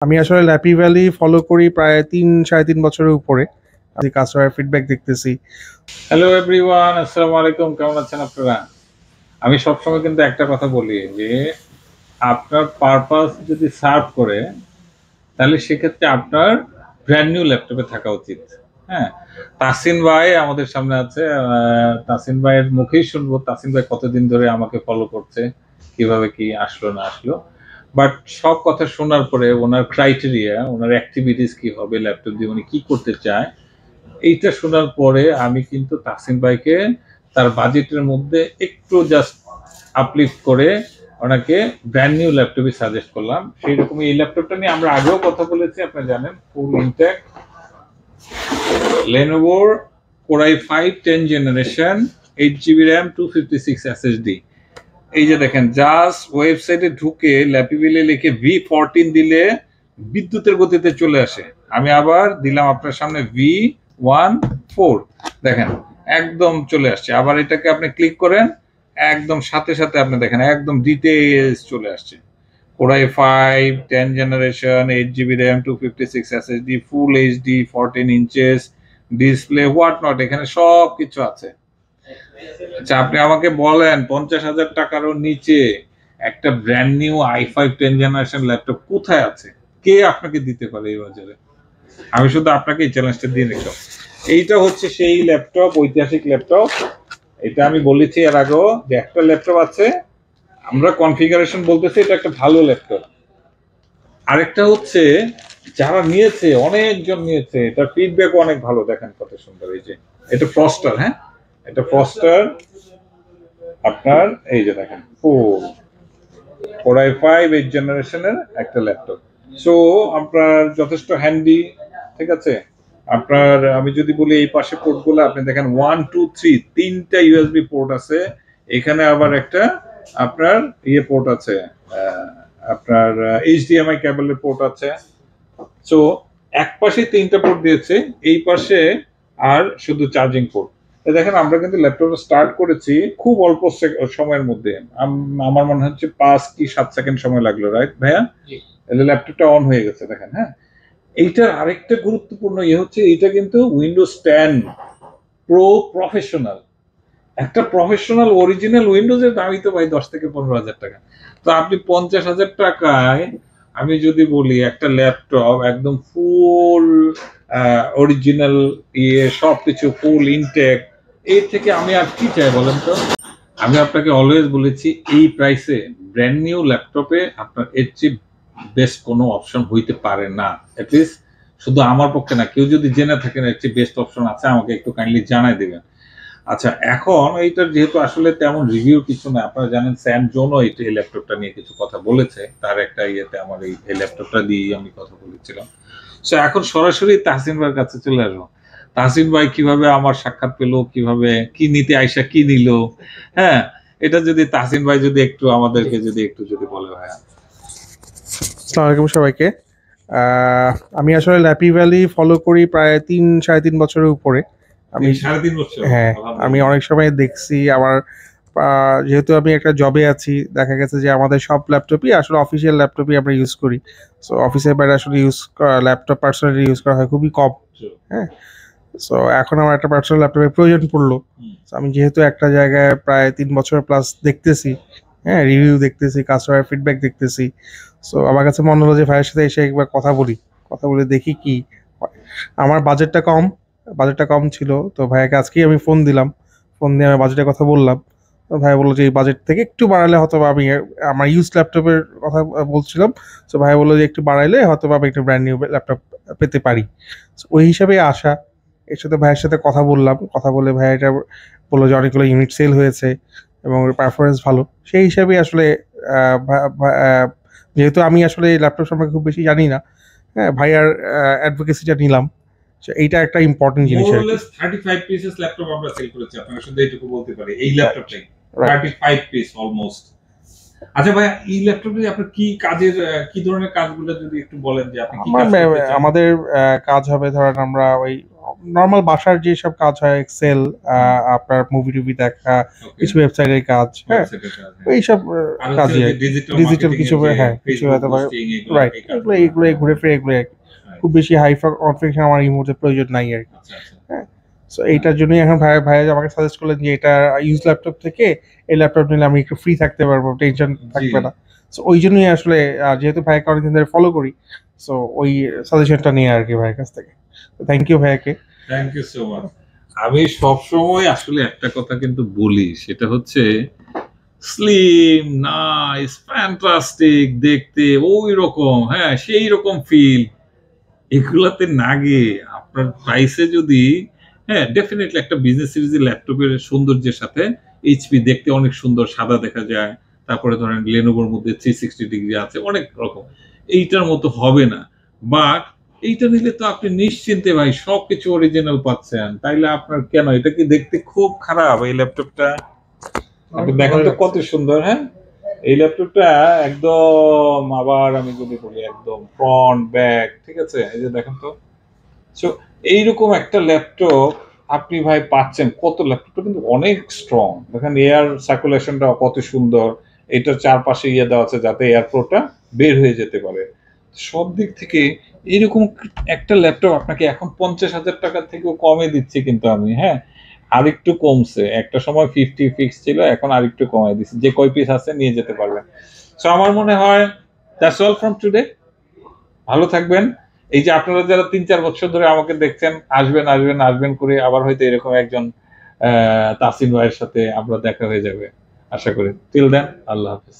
আমি আসলে lappy valley follow করি প্রায় ৩-৩.৫ বছরের উপরে। আমি কাস্টমার ফিডব্যাক দেখতেছি। হ্যালো এভরিওয়ান, আসসালামু আলাইকুম। কেমন আছেন আপনারা? আমি সবসময় কিন্তু একটা কথা বলি যে আপনার পারপাস যদি সার্ভ করে তাহলে সেক্ষেত্রে আপনার ব্র্যান্ড নিউ ল্যাপটপে থাকা উচিত। হ্যাঁ, তাসিন ভাই আমাদের সামনে আছে। তাসিন ভাইয়ের মুখেই শুনবো তাসিন ভাই কতদিন ধরে আমাকে ফলো করছে, কিভাবে কি আসলো না আসলো। বাট সব কথা শোনার পরে ওনার ক্রাইটেরিয়া, ওনার অ্যাক্টিভিটিস কি হবে, ল্যাপটপ দিয়ে উনি কি করতে চায়, এইটা শোনার পরে আমি কিন্তু তাসিন ভাইকে তার বাজেটের মধ্যে একটু জাস্ট আপলিফট করে ওনাকে ব্র্যান্ড নিউ ল্যাপটপই সাজেস্ট করলাম। সেই রকমই এই ল্যাপটপটা নিয়ে আমরা আগেও কথা বলেছি, আপনারা জানেন। Full intact Lenovo Core i5 10 generation, 8GB RAM, 256 SSD। এই যে দেখেন, জাস্ট ওয়েবসাইটে ঢুকে ল্যাপিবিলে লিখে V14 দিলে বিদ্যুতের গতিতে চলে আসে। আমি আবার দিলাম আপনার সামনে V14, দেখেন একদম চলে আসছে। আবার এটাকে আপনি ক্লিক করেন, একদম সাথে সাথে আপনি দেখেন একদম ডিটেইলস চলে আসছে। Core i5 10 generation, 8GB RAM, 256 SSD, full HD, 14 inches display, what not, এখানে সব কিছু আছে। আচ্ছা, আপনি আমাকে বলেন 50,000 টাকারও নিচে একটা brand new i5 10 generation laptop কোথায় আছে? কে আপনাকে দিতে পারে এই বাজারে? আমি শুধু আপনাকে এই চ্যালেঞ্জটা দিয়ে নিলাম। এইটা হচ্ছে সেই ল্যাপটপ, ঐতিহাসিক ল্যাপটপ। এটা আমি বলেছি এর আগেও যে একটা ল্যাপটপ আছে, আমরা কনফিগারেশন বলতেছি এটা একটা ভালো ল্যাপটপ। আরেকটা হচ্ছে যারা নিয়েছে, অনেকজন নিয়েছে, তার ফিডব্যাক অনেক ভালো। দেখেন কত সুন্দর। এই যে এটা ফ্রস্টার, হ্যাঁ এটা ফ্রস্টার আপনার। এই যে দেখেন ফুল Core i5 8 জেনারেশনের একটা ল্যাপটপ। সো আপনার যথেষ্ট হ্যান্ডি, ঠিক আছে। আপনার আমি যদি বলি এই পাশে পোর্টগুলো আপনি দেখেন 1 2 3 তিনটা ইউএসবি পোর্ট আছে। এখানে আবার একটা আপনার ইয়ে পোর্ট আছে, আপনার এইচডিএমআই কেবলের পোর্ট আছে। সো এক পাশে তিনটা পোর্ট দিয়েছে, এই পাশে আর শুধু চার্জিং পোর্ট। দেখেন আমরা কিন্তু ল্যাপটপটা স্টার্ট করেছি খুব অল্প সময়ের মধ্যে। আমার মনে হচ্ছে 5 কি 7 সেকেন্ড সময় লাগলো, রাইট ভাইয়া? তাহলে ল্যাপটপটা অন হয়ে গেছে দেখেন। হ্যাঁ, এইটার আরেকটা গুরুত্বপূর্ণ ইয়ে হচ্ছে এটা কিন্তু উইন্ডোজ 10 প্রো প্রফেশনাল। একটা প্রফেশনাল অরিজিনাল উইন্ডোজের দামই তো ভাই 10 থেকে 15 হাজার টাকা। তো আপনি 50,000 টাকায় আমি যদি বলি একটা ল্যাপটপ একদম ফুল অরিজিনাল ইয়ে সবকিছু ফুল ইনটেক, এর থেকে আমি আর কি চাই বলেন তো? আমি আপনাকে অলওয়েজ বলেছি এই প্রাইসে ব্র্যান্ড নিউ ল্যাপটপে আপনার এর চেয়ে বেস্ট কোনো অপশন হইতে পারে না। অ্যাটলিস্ট শুধু আমার পক্ষে না, কেউ যদি জেনে থাকেন এর চেয়ে বেস্ট অপশন আছে আমাকে একটু কাইন্ডলি জানাই দেবেন। আচ্ছা, এখন এইটার যেহেতু আসলে তেমন রিভিউ কিছু না, আপনারা জানেন স্যাম জোনও এই ল্যাপটপটা নিয়ে কিছু কথা বলেছে, তার একটা ইয়েতে আমার এই ল্যাপটপটা দিয়েই আমি কথা বলেছিলাম। সো এখন সরাসরি তাহসিন ভাইয়ের কাছে চলে আসবো। তাহসিন ভাই কিভাবে আমার সাক্ষাৎ পেলো, কিভাবে কি নিতে আইসা কি নিল, হ্যাঁ এটা যদি তাহসিন ভাই যদি একটু আমাদেরকে যদি বলে ভাইয়া। আসসালামু আলাইকুম সবাইকে। আমি আসলে ল্যাপি ভ্যালি ফলো করি প্রায় ৩-৩.৫ বছরের উপরে। আমি 3.5 বছর? হ্যাঁ, আমি অনেক সময় দেখছি আমার যেহেতু আমি একটা জবে আছি, দেখা গেছে যে আমাদের সব ল্যাপটপই আসলে অফিসিয়াল ল্যাপটপই আমরা ইউজ করি। সো অফিসের বাইরে আসলে ইউজ করা ল্যাপটপ পার্সোনালি ইউজ করা হয় খুবই কম। হ্যাঁ, সো এখন আমার একটা পার্সোনাল ল্যাপটপের প্রয়োজন পড়লো। আমি যেহেতু একটা জায়গায় প্রায় 3 বছর প্লাস দেখতেছি, হ্যাঁ রিভিউ দেখতেছি, কাস্টমার ফিডব্যাক দেখতেছি। সো আমার কাছে মনে হলো যে ভাইয়ের সাথে এসে একবার কথা বলে দেখি কি হয়। আমার বাজেটটা কম ছিল, তো ভাইয়াকে আজকেই আমি ফোন দিলাম। ফোন দিয়ে আমি বাজেটের কথা বললাম। তো ভাই বললো যে এই বাজেট থেকে একটু বাড়ালে হয়তো আমি আমার ইউজ ল্যাপটপের কথা বলছিলাম। তো ভাই বললো যে একটু বাড়াইলে হয়তো আমি একটা ব্র্যান্ড নিউ ল্যাপটপ পেতে পারি। ওই হিসাবে আসা। এর সাথে ভাইয়ের সাথে কথা বললাম, কথা বলে ভাইয়া এটা বললো যে অনেকগুলো ইউনিট সেল হয়েছে এবং ওর পারফরমেন্স ভালো। সেই হিসাবে আসলে যেহেতু আমি আসলে ল্যাপটপ সম্পর্কে খুব বেশি জানি না, হ্যাঁ ভাইয়ার অ্যাডভোকেসিটা নিলাম। এইটা একটা ইম্পর্টেন্ট জিনিস আর কি। 35 পিসেস ল্যাপটপ আমরা সেল করেছি, আপনারা শুধু এইটুকু বলতে পারি এই ল্যাপটপটাই 35 পিস অলমোস্ট। আচ্ছা ভাই, এই ল্যাপটপে আপনার কি কাজের, কি ধরনের কাজগুলো যদি একটু বলেন যে আপনি কি কাজ করতে চান? আমাদের কাজ হবে ধরেন আমরা ওই নর্মাল বাসার যেসব কাজ হয়, এক্সেল, আপনার মুভি টুভি দেখা, কিছু ওয়েবসাইটের কাজ, হ্যাঁ, এইসব কাজই আর ডিজিটাল কিছু, হ্যাঁ, কিছু হতে পারে, রাইট। এগুলো ঘুরে ফিরে এগুলো খুব বেশি হাই কনফিগারেশন আমার এই মুহূর্তে প্রয়োজন নাই আর কি। হ্যাঁ, সো এইটার জন্যই এখন ভাইয়া আমাকে সাজেস্ট করলেন যে এটা ইউজ ল্যাপটপ থেকে এই ল্যাপটপ নিলে আমি একটু ফ্রি থাকতে পারবো, টেনশন থাকবে না। সো ওই জন্যই আসলে যেহেতু ভাইয়াকে অনেকদিন ধরে ফলো করি, সো ওই সাজেশনটা নিয়ে আর কি ভাইয়ের কাছ থেকে। থ্যাংক ইউ ভাইয়াকে। Thank you so much. আমি সবসময় আসলে একটা কথা কিন্তু বলি, সেটা হচ্ছে স্লিম, নাইস, ফ্যান্টাস্টিক দেখতে, ওই রকম, হ্যাঁ, সেই রকম ফিল, এগুলাতে না গিয়ে আপনার প্রাইসে যদি, হ্যাঁ, ডেফিনেটলি একটা বিজনেস সিরিজের ল্যাপটপের সৌন্দর্যের সাথে এইচপি দেখতে অনেক সুন্দর, সাদা দেখা যায়, তারপরে ধরেন লেনোভোর মধ্যে 360 ডিগ্রি আছে, অনেক রকম, এইটার মতো হবে না। বাট এইটা নিলে তো আপনি নিশ্চিন্তে ভাই সবকিছু অরিজিনাল পাচ্ছেন, তাইলে আপনার কেন, এটা কি দেখতে খুব খারাপ এই ল্যাপটপটা? আপনি দেখেন তো কত সুন্দর, হ্যাঁ, এই ল্যাপটপটা একদম, আবার আমি যদি বলি একদম ফ্রন্ট ব্যাক, ঠিক আছে, এই যে দেখেন তো। সো এইরকম একটা ল্যাপটপ আপনি ভাই পাচ্ছেন, কত, ল্যাপটপটা কিন্তু অনেক স্ট্রং, দেখেন এয়ার সার্কুলেশনটা কত সুন্দর, এটার চারপাশে ইয়ে দেওয়া আছে যাতে এয়ার ফ্লোটা বের হয়ে যেতে পারে। সব দিক থেকে এরকম একটা ল্যাপটপ আপনাকে এখন 50,000 টাকার থেকেও কমে দিচ্ছি কিন্তু আমি, হ্যাঁ, আরেকটু কমছে, একটা সময় 50 ফিক্স ছিল, এখন আরেকটু কমাই দিচ্ছি, যে কয় পিস আছে নিয়ে যেতে পারবেন। সো আমার মনে হয় দ্যাটস অল ফ্রম টুডে। ভালো থাকবেন। এই যে আপনারা যারা 3-4 বছর ধরে আমাকে দেখছেন, আসবেন আসবেন আসবেন করে, আবার হয়তো এরকম একজন তাসিন ভাইয়ের সাথে আমরা দেখা হয়ে যাবে আশা করি। টিল দেন, আল্লাহ হাফেজ।